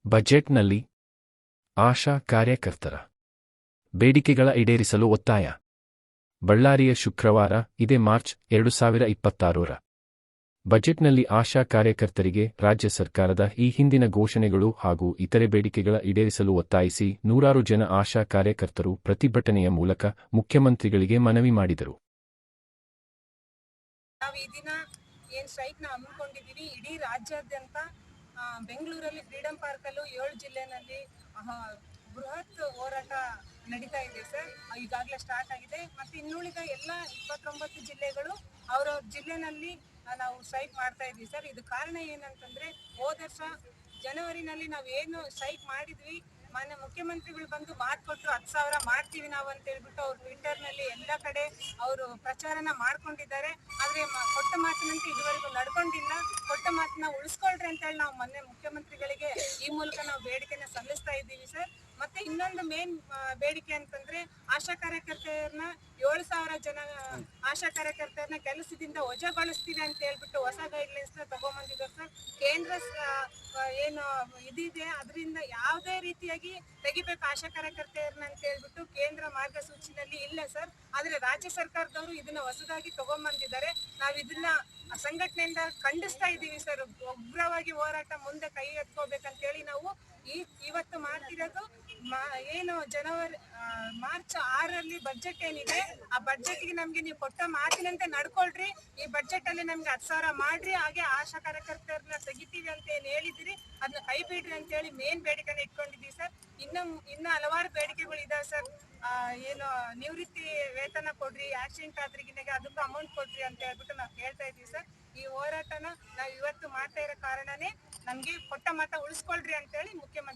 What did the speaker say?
ಬಜೆಟ್ನಲ್ಲಿ ಆಶಾ ಕಾರ್ಯಕರ್ತರ ಬೇಡಿಕೆಗಳ ಈಡೇರಿಸಲು ಒತ್ತಾಯ. ಬಳ್ಳಾರಿಯ ಶುಕ್ರವಾರ ಇದೇ ಮಾರ್ಚ್ 2026ರ ಬಜೆಟ್ನಲ್ಲಿ ಆಶಾ ಕಾರ್ಯಕರ್ತರಿಗೆ ರಾಜ್ಯ ಸರ್ಕಾರದ ಈ ಹಿಂದಿನ ಘೋಷಣೆಗಳು ಹಾಗೂ ಇತರೆ ಬೇಡಿಕೆಗಳ ಈಡೇರಿಸಲು ಒತ್ತಾಯಿಸಿ ನೂರಾರು ಜನ ಆಶಾ ಕಾರ್ಯಕರ್ತರು ಪ್ರತಿಭಟನೆಯ ಮೂಲಕ ಮುಖ್ಯಮಂತ್ರಿಗಳಿಗೆ ಮನವಿ ಮಾಡಿದರು. ನಾವು ಈ ದಿನ ಏನು ಸ್ಟ್ರೈಕ್ನ ಹಮ್ಮಿಕೊಂಡಿದ್ದೀವಿ, ಇಡೀ ರಾಜ್ಯಾದ್ಯಂತ ಬೆಂಗಳೂರಲ್ಲಿ ಫ್ರೀಡಂ ಪಾರ್ಕಲ್ಲೂ 7 ಜಿಲ್ಲೆನಲ್ಲಿ ಬೃಹತ್ ಹೋರಾಟ ನಡೀತಾ ಇದೆ ಸರ್. ಈಗಾಗಲೇ ಸ್ಟಾರ್ಟ್ ಆಗಿದೆ. ಮತ್ತು ಇನ್ನುಳಿದ ಎಲ್ಲ 29 ಜಿಲ್ಲೆಗಳು ಅವರ ಜಿಲ್ಲೆನಲ್ಲಿ ನಾವು ಸ್ಟ್ರೈಕ್ ಮಾಡ್ತಾ ಇದ್ವಿ ಸರ್. ಇದು ಕಾರಣ ಏನಂತಂದರೆ, ಹೋದ ವರ್ಷ ಜನವರಿನಲ್ಲಿ ನಾವು ಏನು ಸ್ಟ್ರೈಕ್ ಮಾಡಿದ್ವಿ, ಮಾನ್ಯ ಮುಖ್ಯಮಂತ್ರಿಗಳು ಬಂದು ಮಾತು ಕೊಟ್ಟರು 10,000 ಮಾಡ್ತೀವಿ ನಾವು ಅಂತ ಹೇಳ್ಬಿಟ್ಟು ಅವ್ರು ಟ್ವಿಟ್ಟರ್ನಲ್ಲಿ ಎಲ್ಲ ಕಡೆ ಅವರು ಪ್ರಚಾರನ ಮಾಡ್ಕೊಂಡಿದ್ದಾರೆ. ಆದರೆ ಕೊಟ್ಟ ಮಾತಿನಂತೆ ಇದುವರೆಗೂ ನಡ್ಕೊಂಡಿಲ್ಲ. ಕೊಟ್ಟ ಮಾತನ್ನ ಉಳಿಸ್ಕೊಳ್ರಿ ಅಂತೇಳಿ ನಾವು ಮೊನ್ನೆ ಮುಖ್ಯಮಂತ್ರಿಗಳಿಗೆ ಈ ಮೂಲಕ ನಾವು ಬೇಡಿಕೆನ ಸಲ್ಲಿಸ್ತಾ ಇದ್ದೀವಿ ಸರ್. ಮತ್ತೆ ಇನ್ನೊಂದು ಮೇನ್ ಬೇಡಿಕೆ ಅಂತಂದ್ರೆ, ಆಶಾ ಕಾರ್ಯಕರ್ತೆಯರನ್ನ 7,000 ಜನ ಆಶಾ ಕಾರ್ಯಕರ್ತೆಯರನ್ನ ಕೆಲಸದಿಂದ ವಜಾಗೊಳಿಸ್ತೀವಿ ಅಂತ ಹೇಳ್ಬಿಟ್ಟು ಹೊಸ ಗೈಡ್ಲೈನ್ಸ್ ನ ತಗೊಂಡ್ಬಂದಿದ್ದಾರೆ ಸರ್. ಕೇಂದ್ರ ಏನು ಇದಿದೆ ಅದರಿಂದ ಯಾವುದೇ ರೀತಿಯಾಗಿ ತೆಗಿಬೇಕು ಆಶಾ ಕಾರ್ಯಕರ್ತೆಯರನ್ನ ಅಂತ ಹೇಳ್ಬಿಟ್ಟು ಕೇಂದ್ರ ಮಾರ್ಗಸೂಚಿನಲ್ಲಿ ಇಲ್ಲ ಸರ್. ಆದ್ರೆ ರಾಜ್ಯ ಸರ್ಕಾರದವರು ಇದನ್ನ ಹೊಸದಾಗಿ ತಗೊಂಡ್ಬಂದಿದ್ದಾರೆ. ನಾವು ಇದನ್ನ ಸಂಘಟನೆಯಿಂದ ಖಂಡಿಸ್ತಾ ಇದ್ದೀವಿ ಸರ್. ಉಗ್ರವಾಗಿ ಹೋರಾಟ ಮುಂದೆ ಕೈ ಎತ್ಕೋಬೇಕಂತೇಳಿ ನಾವು ಇವತ್ತು ಮಾಡ್ತಿರೋದು. ಏನು ಮಾರ್ಚ್ 6ರಲ್ಲಿ ಬಜೆಟ್ ಏನಿದೆ, ಆ ಬಜೆಟ್ಗೆ ನಮ್ಗೆ ನೀವು ಕೊಟ್ಟ ಮಾತಿನಂತೆ ನಡ್ಕೊಳ್ರಿ. ಈ ಬಜೆಟ್ ಅಲ್ಲಿ ನಮ್ಗೆ 10,000 ಮಾಡ್ರಿ, ಹಾಗೆ ಆಶಾ ಕಾರ್ಯಕರ್ತರನ್ನ ತೆಗಿತೀವಿ ಅಂತ ಏನ್ ಹೇಳಿದಿರಿ ಅದನ್ನ ಕೈ ಬಿಡ್ರಿ ಅಂತ ಹೇಳಿ ಮೇನ್ ಬೇಡಿಕೆನ ಇಟ್ಕೊಂಡಿದೀವಿ ಸರ್. ಇನ್ನು ಹಲವಾರು ಬೇಡಿಕೆಗಳು ಇದಾವೆ ಸರ್. ಏನು ನಿವೃತ್ತಿ ವೇತನ ಕೊಡ್ರಿ, ಆಕ್ಸಿಡೆಂಟ್ ಆದ್ರಿಗಿನಾಗ ಅದಕ್ಕೂ ಅಮೌಂಟ್ ಕೊಡ್ರಿ ಅಂತ ಹೇಳ್ಬಿಟ್ಟು ನಾವು ಕೇಳ್ತಾ ಇದೀವಿ ಸರ್. ಈ ಹೋರಾಟನ ನಾವು ಇವತ್ತು ಮಾಡ್ತಾ ಇರೋ ಕಾರಣನೇ ನಮ್ಗೆ ಕೊಟ್ಟ ಮಾತ ಉಳಿಸ್ಕೊಳ್ರಿ ಅಂತ ಹೇಳಿ ಮುಖ್ಯಮಂತ್ರಿ